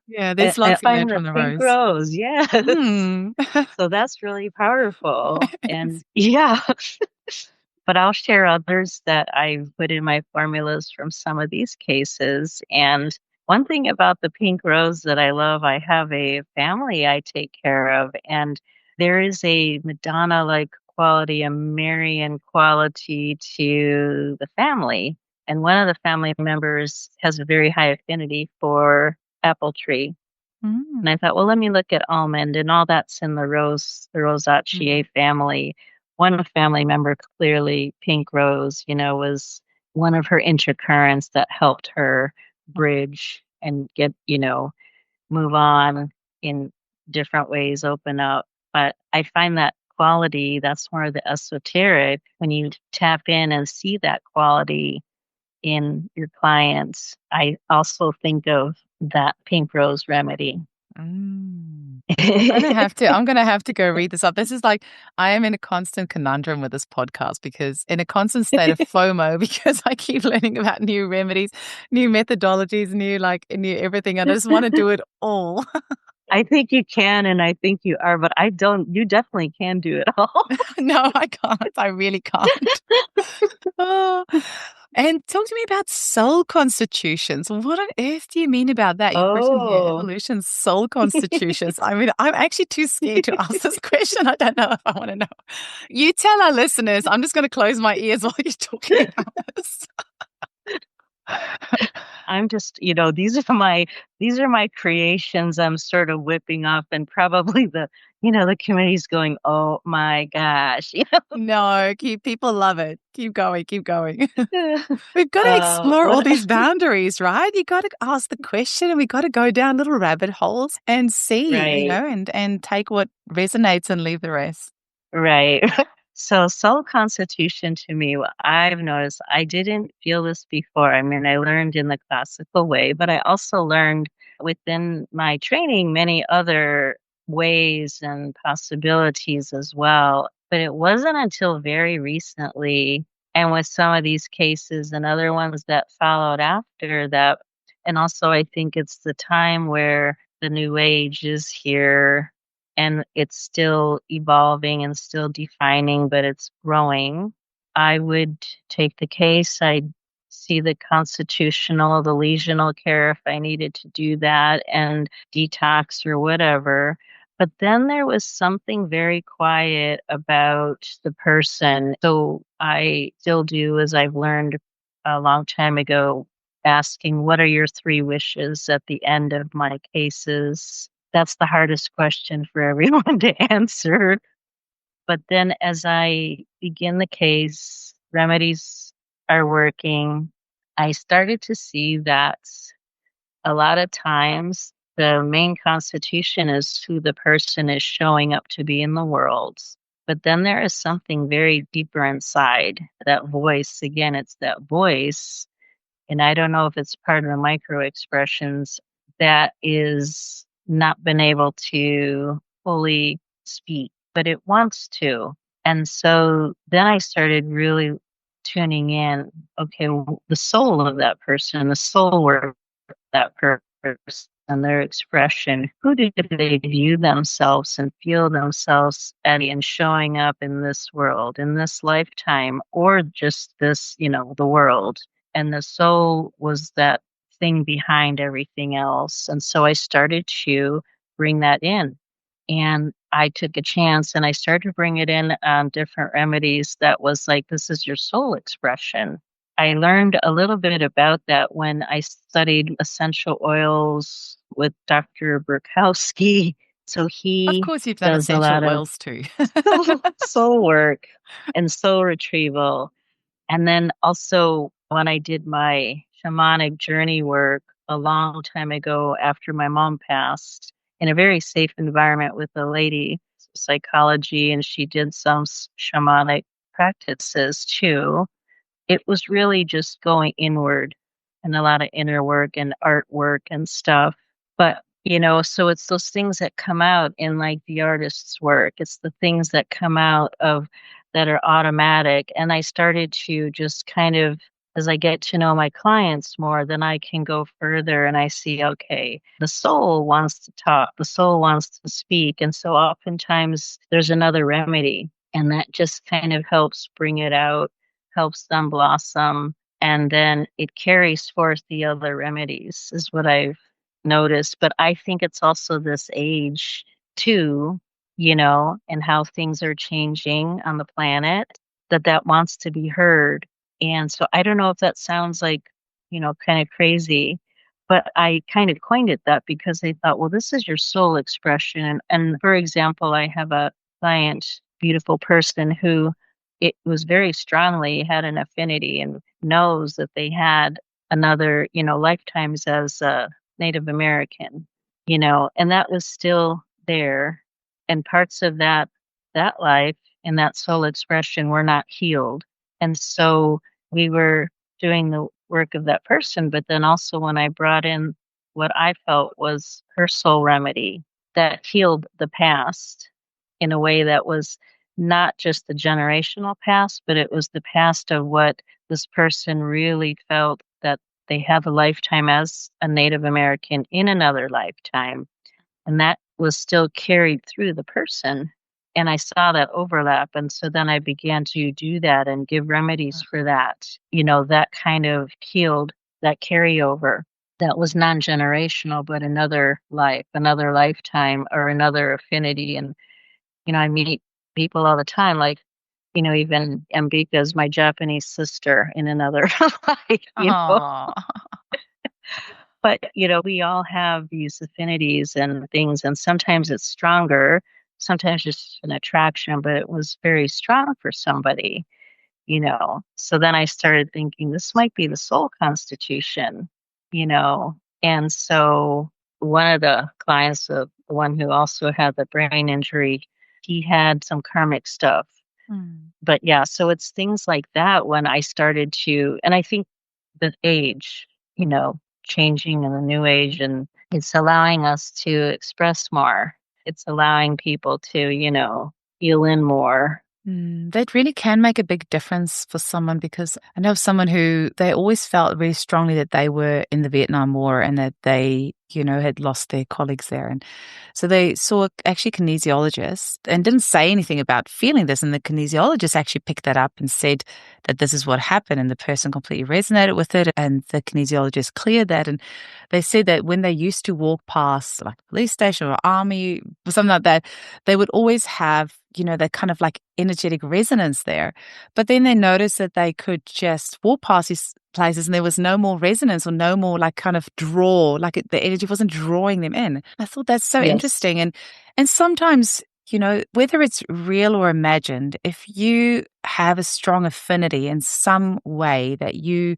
Yeah, there's lots in there from the pink rose. Yes. So that's really powerful. And yeah. But I'll share others that I've put in my formulas from some of these cases. And one thing about the pink rose that I love, I have a family I take care of, and there is a Madonna-like quality, a Marian quality to the family. And one of the family members has a very high affinity for apple tree. And I thought, well, let me look at almond, and all that's in the Rosaceae family. One family member, clearly pink rose, was one of her intercurrents that helped her bridge and get, move on in different ways, open up. But I find that quality, that's more of the esoteric. When you tap in and see that quality in your clients, I also think of that pink rose remedy. I'm gonna have to go read this up. This is like, I am in a constant conundrum with this podcast because in a constant state of FOMO because I keep learning about new remedies, new methodologies, new everything, and I just want to do it all. I think you can, and I think you are, but I don't. You definitely can do it all. No, I can't. I really can't. Oh. And talk to me about soul constitutions. What on earth do you mean about that? You've written here, evolution, soul constitutions. I mean, I'm actually too scared to ask this question. I don't know if I want to know. You tell our listeners. I'm just going to close my ears while you're talking about this. I'm just, these are my creations. I'm sort of whipping up, and probably the committee's going, oh my gosh. No, people love it. Keep going. We've got to explore all these boundaries, right? You got to ask the question, and we got to go down little rabbit holes and see, and take what resonates and leave the rest. Right. So soul constitution, to me, what I've noticed, I didn't feel this before. I mean, I learned in the classical way, but I also learned within my training many other ways and possibilities as well. But it wasn't until very recently, and with some of these cases and other ones that followed after that, and also I think it's the time where the new age is here, and it's still evolving and still defining, but it's growing. I would take the case, I'd see the constitutional, the lesional care if I needed to do that and detox or whatever. But then there was something very quiet about the person. So I still do, as I've learned a long time ago, asking, what are your 3 wishes at the end of my cases? That's the hardest question for everyone to answer. But then as I begin the case, remedies are working. I started to see that a lot of times the main constitution is who the person is showing up to be in the world. But then there is something very deeper inside that voice. Again, it's that voice. And I don't know if it's part of the micro expressions that is not been able to fully speak, but it wants to. And so then I started really tuning in, okay, the soul of that person, the soul work of that person and their expression. Who do they view themselves and feel themselves as in showing up in this world, in this lifetime, or just this, the world? And the soul was that thing behind everything else. And so I started to bring that in. And I took a chance and I started to bring it in on different remedies that was like, this is your soul expression. I learned a little bit about that when I studied essential oils with Dr. Burkowski. So Of he course, you've done does a essential lot of oils too. soul work and soul retrieval. And then also when I did my shamanic journey work a long time ago after my mom passed in a very safe environment with a lady, psychology, and she did some shamanic practices too. It was really just going inward and a lot of inner work and artwork and stuff. But, so it's those things that come out in like the artist's work. It's the things that come out of that are automatic. And I started to just kind of, as I get to know my clients more, then I can go further and I see, okay, the soul wants to talk, the soul wants to speak. And so oftentimes there's another remedy, and that just kind of helps bring it out, helps them blossom, and then it carries forth the other remedies, is what I've noticed. But I think it's also this age too, and how things are changing on the planet, that wants to be heard. And so I don't know if that sounds like, kind of crazy, but I kind of coined it that because they thought, well, this is your soul expression. And for example, I have a client, beautiful person who it was very strongly had an affinity and knows that they had another, lifetimes as a Native American, and that was still there. And parts of that life and that soul expression were not healed. And so we were doing the work of that person, but then also when I brought in what I felt was her soul remedy that healed the past in a way that was not just the generational past, but it was the past of what this person really felt that they have a lifetime as a Native American in another lifetime. And that was still carried through the person. And I saw that overlap. And so then I began to do that and give remedies for that, that kind of healed that carryover that was non-generational, but another life, another lifetime, or another affinity. And, I meet people all the time, like, even Mbika is my Japanese sister in another life, Aw. But, we all have these affinities and things, and sometimes it's stronger, sometimes just an attraction, but it was very strong for somebody. So then I started thinking this might be the soul constitution, you know. And so one of the clients, the one who also had the brain injury, he had some karmic stuff. But yeah, so it's things like that when I started to, and I think the age, changing in the new age, and it's allowing us to express more. It's allowing people to, feel in more That really can make a big difference for someone, because I know of someone who they always felt really strongly that they were in the Vietnam War and that they, had lost their colleagues there. And so they saw actually a kinesiologist and didn't say anything about feeling this. And the kinesiologist actually picked that up and said that this is what happened. And the person completely resonated with it. And the kinesiologist cleared that. And they said that when they used to walk past like a police station or army or something like that, they would always have that kind of like energetic resonance there. But then they noticed that they could just walk past these places and there was no more resonance or no more like kind of draw, like the energy wasn't drawing them in. I thought that's so Yes. interesting. And sometimes, whether it's real or imagined, if you have a strong affinity in some way that you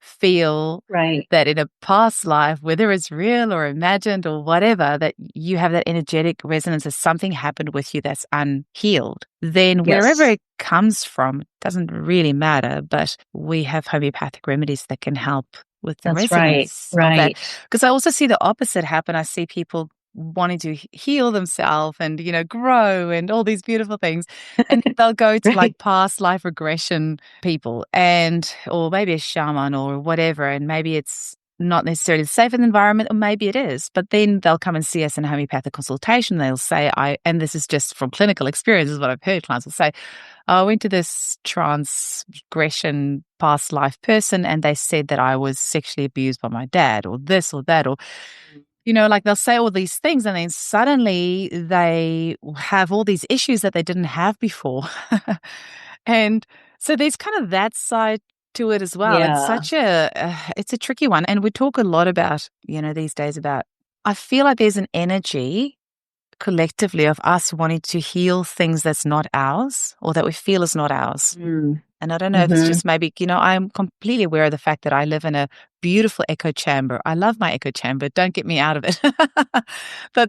feel Right. that in a past life, whether it's real or imagined or whatever, that you have that energetic resonance, that something happened with you that's unhealed, then wherever it comes from, it doesn't really matter. But we have homeopathic remedies that can help with the That's right. resonance of that. Because I also see the opposite happen. I see people wanting to heal themselves and, grow and all these beautiful things. And they'll go to like past life regression people or maybe a shaman or whatever. And maybe it's not necessarily the safest environment, or maybe it is. But then they'll come and see us in a homeopathic consultation. They'll say, and this is just from clinical experience, is what I've heard clients will say, I went to this transgression past life person and they said that I was sexually abused by my dad or this or that, or like they'll say all these things and then suddenly they have all these issues that they didn't have before. And so there's kind of that side to it as well. Yeah. It's it's a tricky one. And we talk a lot about, these days about, I feel like there's an energy collectively of us wanting to heal things that's not ours or that we feel is not ours. And I don't know if it's just maybe, I'm completely aware of the fact that I live in a beautiful echo chamber. I love my echo chamber. Don't get me out of it. But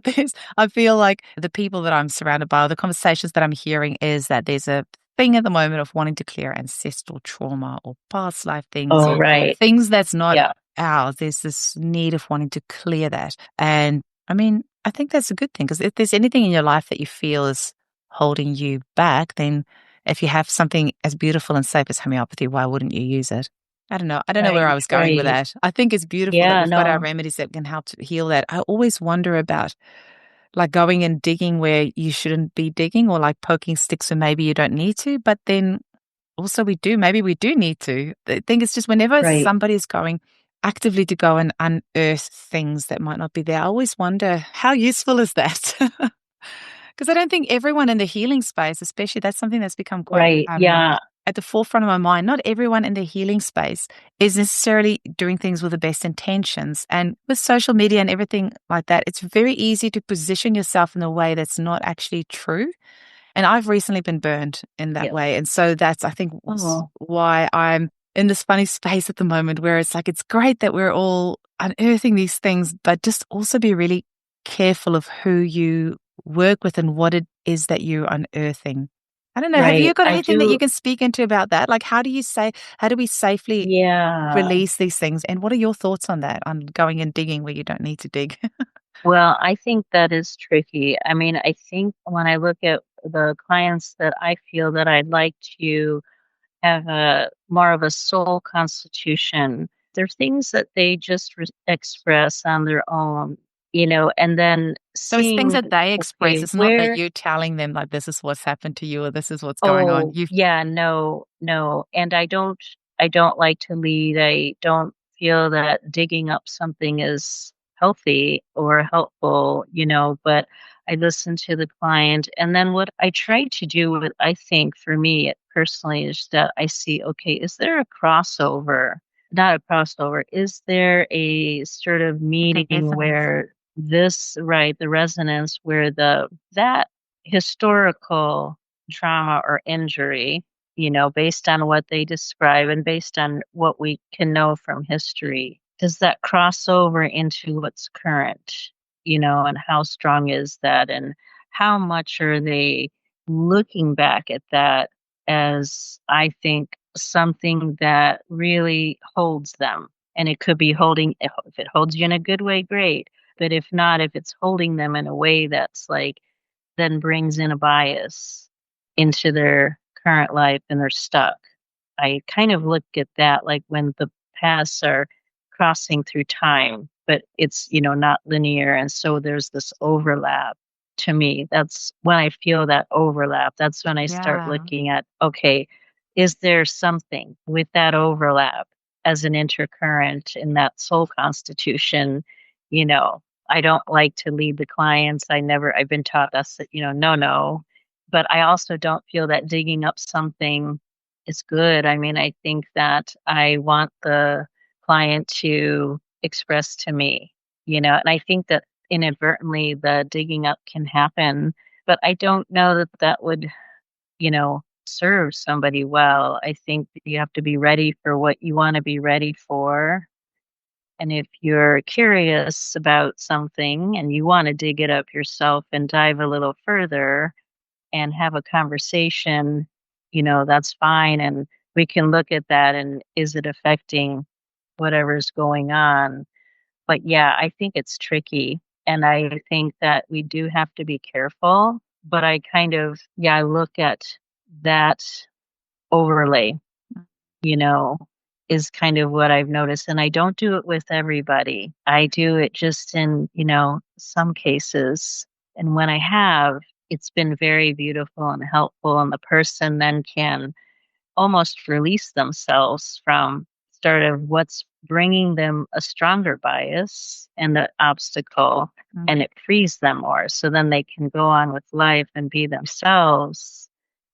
I feel like the people that I'm surrounded by, the conversations that I'm hearing is that there's a thing at the moment of wanting to clear ancestral trauma or past life things or things that's not ours. There's this need of wanting to clear that. And I mean, I think that's a good thing, because if there's anything in your life that you feel is holding you back, then if you have something as beautiful and safe as homeopathy, why wouldn't you use it? I don't know. I don't know where I was going with that. I think it's beautiful that we've got our remedies that can help to heal that. I always wonder about like going and digging where you shouldn't be digging, or like poking sticks where maybe you don't need to. But then also maybe we do need to. I think it's just whenever somebody's going actively to go and unearth things that might not be there, I always wonder, how useful is that? Because I don't think everyone in the healing space, especially, that's something that's become quite at the forefront of my mind. Not everyone in the healing space is necessarily doing things with the best intentions. And with social media and everything like that, it's very easy to position yourself in a way that's not actually true. And I've recently been burned in that way. And so that's, I think, why I'm in this funny space at the moment, where it's like, it's great that we're all unearthing these things, but just also be really careful of who you work with and what it is that you're unearthing. I don't know. Have you got anything that you can speak into about that? Like, how do we safely release these things? And what are your thoughts on that, on going and digging where you don't need to dig? Well, I think that is tricky. I mean, I think when I look at the clients that I feel that I'd like to have a more of a soul constitution, there are things that they just express on their own, and then so it's things that they express. It's not that you're telling them like, this is what's happened to you or this is what's going on. No. And I don't like to lead. I don't feel that digging up something is healthy or helpful, but I listen to the client. And then what I try to do I think for me personally is that I see, okay, is there a crossover? Not a crossover. Is there a sort of meeting where the resonance where that historical trauma or injury, based on what they describe and based on what we can know from history, does that cross over into what's current, and how strong is that, and how much are they looking back at that as, I think, something that really holds them. And it could be if it holds you in a good way, great. But if not, if it's holding them in a way that's like, then brings in a bias, into their current life and they're stuck. I kind of look at that like when the paths are crossing through time, but it's, not linear. And so there's this overlap. To me, that's when I feel that overlap. That's when I start looking at, okay, is there something with that overlap as an intercurrent in that soul constitution? I don't like to lead the clients. I've been taught that's, no. But I also don't feel that digging up something is good. I mean, I think that I want the client to express to me, and I think that inadvertently the digging up can happen, but I don't know that that would, serve somebody well. I think that you have to be ready for what you want to be ready for. And if you're curious about something and you want to dig it up yourself and dive a little further and have a conversation, that's fine. And we can look at that and is it affecting whatever's going on? But yeah, I think it's tricky. And I think that we do have to be careful. But I kind of, I look at that overlay, you know, is kind of what I've noticed. And I don't do it with everybody. I do it just in, some cases. And when I have, it's been very beautiful and helpful. And the person then can almost release themselves from sort of what's bringing them a stronger bias and the obstacle, and it frees them more. So then they can go on with life and be themselves.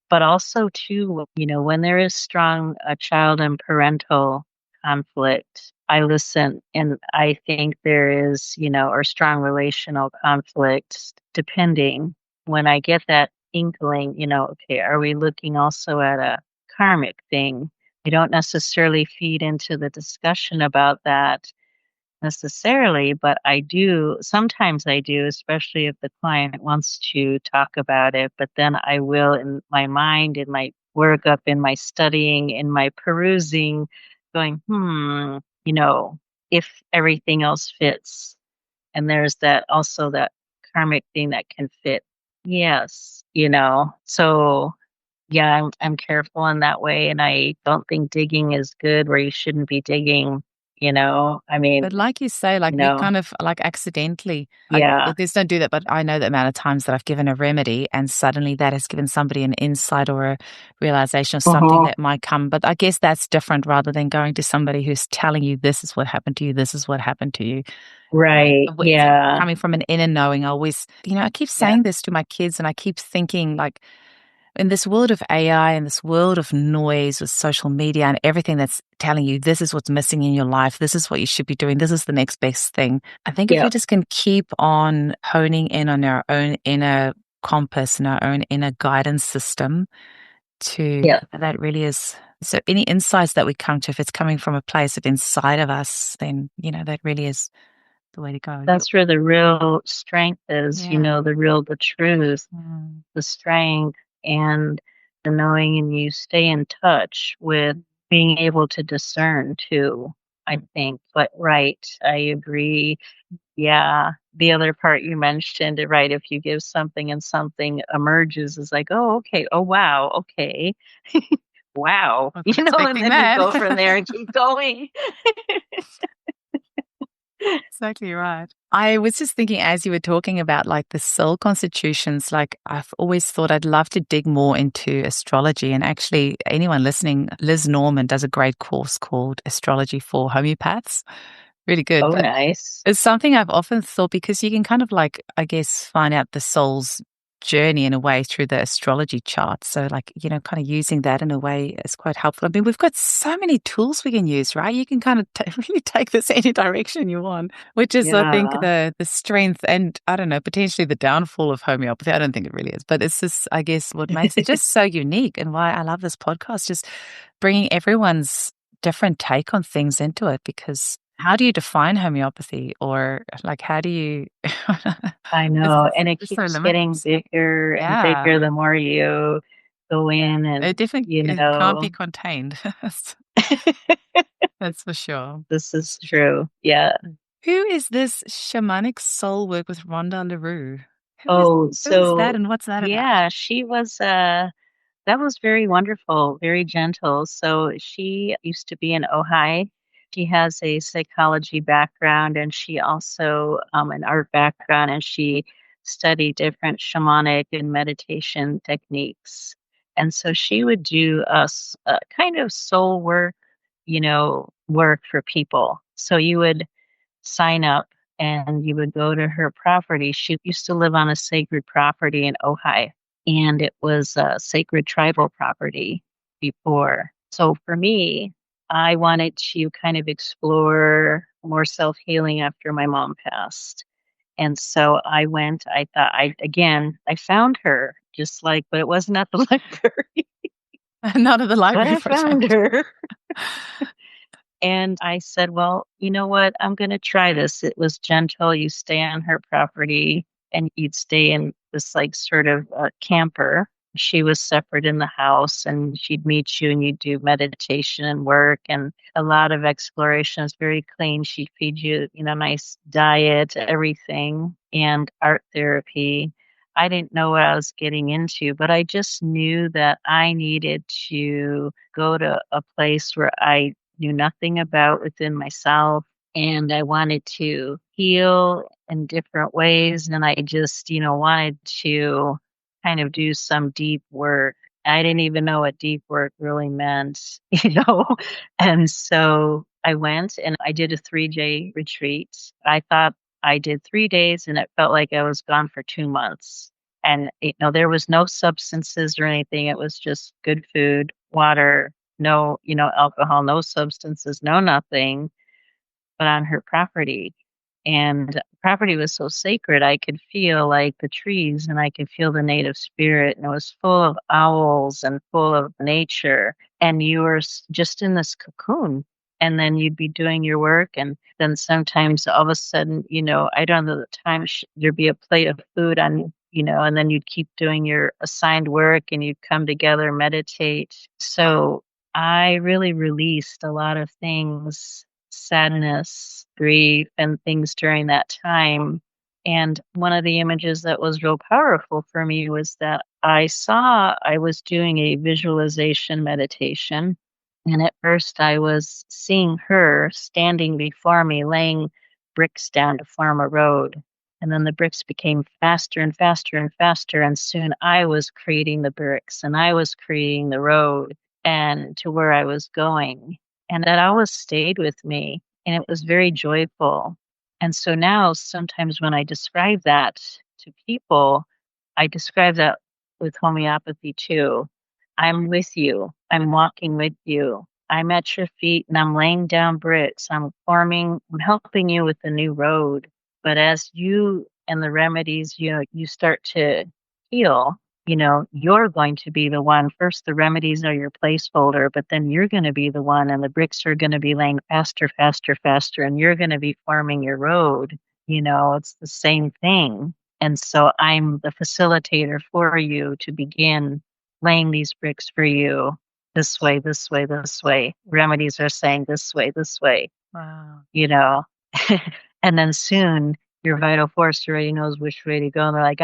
But also, too, when there is strong child and parental conflict, I listen and I think there is, or strong relational conflict, depending. When I get that inkling, okay, are we looking also at a karmic thing? I don't necessarily feed into the discussion about that necessarily, but sometimes I do, especially if the client wants to talk about it. But then I will, in my mind, in my workup, in my studying, in my perusing, going, if everything else fits. And there's also that karmic thing that can fit. Yes, so yeah, I'm careful in that way, and I don't think digging is good where you shouldn't be digging. I mean, but like you say, like we kind of like accidentally, others don't do that, but I know the amount of times that I've given a remedy and suddenly that has given somebody an insight or a realization of something that might come. But I guess that's different rather than going to somebody who's telling you this is what happened to you, this is what happened to you. Right. Yeah. Coming from an inner knowing, I always, I keep saying this to my kids and I keep thinking like, in this world of AI and this world of noise with social media and everything that's telling you this is what's missing in your life, this is what you should be doing, this is the next best thing. I think if we just can keep on honing in on our own inner compass and our own inner guidance system that really is. So any insights that we come to, if it's coming from a place of inside of us, then, that really is the way to go. That's where the real strength is, the truth, the strength and the knowing, and you stay in touch with being able to discern too, I think. But right, I agree. Yeah. The other part you mentioned, right, if you give something and something emerges, is like, oh, okay. Oh, wow. Okay. Wow. And then you go from there and keep going. Exactly right. I was just thinking as you were talking about like the soul constitutions, like I've always thought I'd love to dig more into astrology. And actually, anyone listening, Liz Norman does a great course called Astrology for Homeopaths. Really good. Oh, nice. It's something I've often thought because you can kind of like, I guess, find out the soul's journey in a way through the astrology chart. So like, kind of using that in a way is quite helpful. I mean, we've got so many tools we can use, right? You can kind of really take this any direction you want, which is, I think, the strength and I don't know, potentially the downfall of homeopathy. I don't think it really is, but it's just, I guess, what makes it just so unique and why I love this podcast, just bringing everyone's different take on things into it, because how do you define homeopathy, or like how do you I know, and it keeps getting bigger and bigger the more you go in, and it definitely it can't be contained. That's for sure. This is true. Yeah. Who is this shamanic soul work with Rhonda LaRue? Who is that and what's that about? Yeah, she was That was very wonderful, very gentle. So she used to be in Ojai. She has a psychology background and she also an art background, and she studied different shamanic and meditation techniques. And so she would do kind of soul work, work for people. So you would sign up and you would go to her property. She used to live on a sacred property in Ojai, and it was a sacred tribal property before. So for me, I wanted to kind of explore more self healing after my mom passed. And so I went, I thought I found her but it wasn't at the library, Not at the but library I found project. her. And I said, well, you know what? I'm going to try this. It was gentle. You stay on her property and you'd stay in this like sort of camper. She was separate in the house and she'd meet you and you'd do meditation and work and a lot of exploration. It's very clean. She'd feed you, nice diet, everything, and art therapy. I didn't know what I was getting into, but I just knew that I needed to go to a place where I knew nothing about within myself. And I wanted to heal in different ways. And I just, wanted to kind of do some deep work. I didn't even know what deep work really meant, you know? And so I went and I did a 3-day retreat. I thought I did 3 days and it felt like I was gone for 2 months. And, there was no substances or anything. It was just good food, water, no, alcohol, no substances, no nothing, but on her property. And the property was so sacred, I could feel like the trees and I could feel the native spirit. And it was full of owls and full of nature. And you were just in this cocoon. And then you'd be doing your work. And then sometimes all of a sudden, I don't know the time, there'd be a plate of food on, and then you'd keep doing your assigned work and you'd come together, meditate. So I really released a lot of things, sadness, grief, and things during that time. And one of the images that was real powerful for me was that I was doing a visualization meditation. And at first I was seeing her standing before me, laying bricks down to form a road. And then the bricks became faster and faster and faster. And soon I was creating the bricks and I was creating the road and to where I was going. And that always stayed with me. And it was very joyful. And so now sometimes when I describe that to people, I describe that with homeopathy too. I'm with you. I'm walking with you. I'm at your feet and I'm laying down bricks. I'm helping you with the new road. But as you and the remedies, you start to heal, you're going to be the one. First, the remedies are your placeholder, but then you're going to be the one, and the bricks are going to be laying faster, faster, faster, and you're going to be forming your road. It's the same thing. And so I'm the facilitator for you to begin laying these bricks for you this way, this way, this way. Remedies are saying this way, this way. Wow. And then soon your vital force already knows which way to go. And they're like,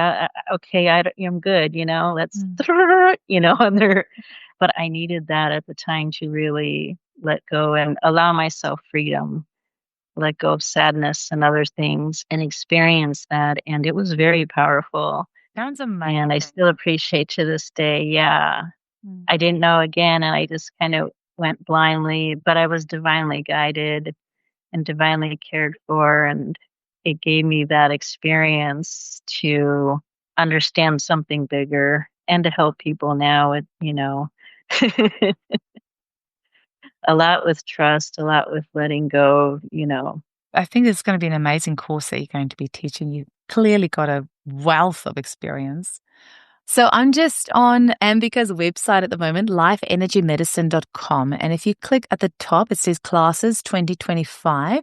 okay, I'm good, let's, and but I needed that at the time to really let go and allow myself freedom, let go of sadness and other things and experience that. And it was very powerful. Sounds amazing. And I still appreciate to this day. Yeah. I didn't know again. And I just kind of went blindly, but I was divinely guided and divinely cared for. And it gave me that experience to understand something bigger and to help people now with, a lot with trust, a lot with letting go, I think it's going to be an amazing course that you're going to be teaching. You've clearly got a wealth of experience. So I'm just on Ambika's website at the moment, lifeenergymedicine.com. And if you click at the top, it says classes 2025.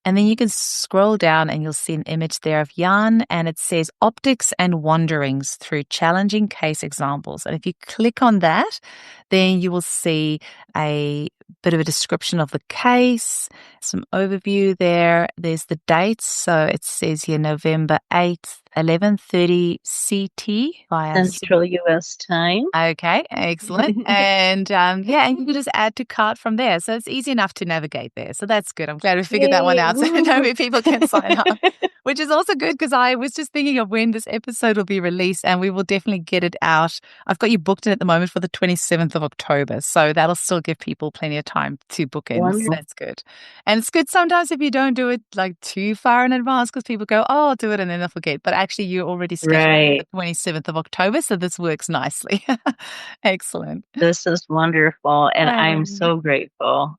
And then you can scroll down and you'll see an image there of Yan, and it says optics and wanderings through challenging case examples. And if you click on that, then you will see a bit of a description of the case, some overview there. There's the dates. So it says here November 8th, 11:30 CT via Central US time. Okay, excellent. And yeah, and you can just add to cart from there. So it's easy enough to navigate there. So that's good. I'm glad we figured that one out. So I know people can sign up, which is also good because I was just thinking of when this episode will be released, and we will definitely get it out. I've got you booked in at the moment for the 27th of October. So that'll still give people plenty of time to book in. So that's good. And it's good sometimes if you don't do it like too far in advance because people go, oh, I'll do it and then they'll forget. But actually you're already scheduled for the 27th of October. So this works nicely. Excellent. This is wonderful, and I'm so grateful.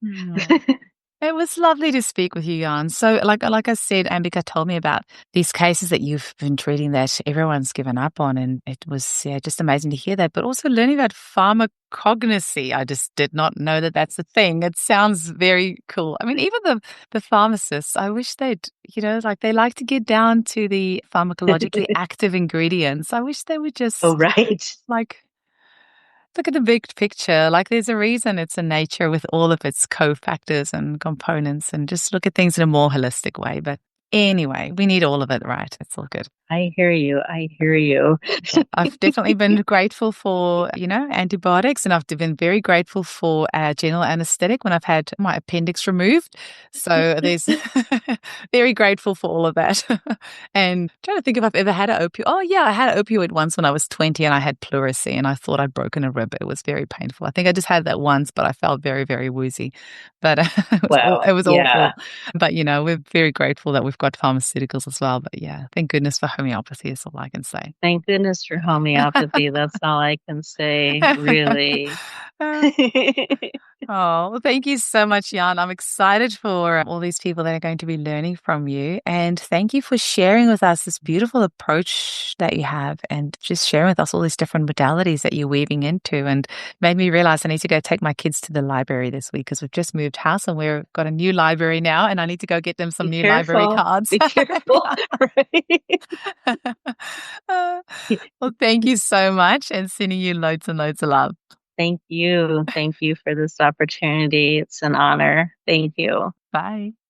It was lovely to speak with you, Yan. So, like I said, Ambika told me about these cases that you've been treating that everyone's given up on, and it was just amazing to hear that. But also learning about pharmacognosy, I just did not know that that's a thing. It sounds very cool. I mean, even the pharmacists, I wish they'd, like they like to get down to the pharmacologically active ingredients. I wish they would just, like, look at the big picture. Like there's a reason it's in nature with all of its cofactors and components, and just look at things in a more holistic way. But anyway, we need all of it, right? It's all good. I hear you. I've definitely been grateful for, antibiotics, and I've been very grateful for general anesthetic when I've had my appendix removed. So there's very grateful for all of that. And trying to think if I've ever had an opioid. Oh yeah, I had an opioid once when I was 20 and I had pleurisy and I thought I'd broken a rib. It was very painful. I think I just had that once, but I felt very, very woozy. But it was awful. But, we're very grateful that we've got pharmaceuticals as well. But yeah, thank goodness for homeopathy is all I can say. Thank goodness for homeopathy. That's all I can say, really. Oh, well, thank you so much, Yan. I'm excited for all these people that are going to be learning from you. And thank you for sharing with us this beautiful approach that you have and just sharing with us all these different modalities that you're weaving into, and made me realize I need to go take my kids to the library this week because we've just moved house and we've got a new library now, and I need to go get them some new library cards. Be careful. Well, thank you so much, and sending you loads and loads of love. Thank you. Thank you for this opportunity. It's an honor. Thank you. Bye.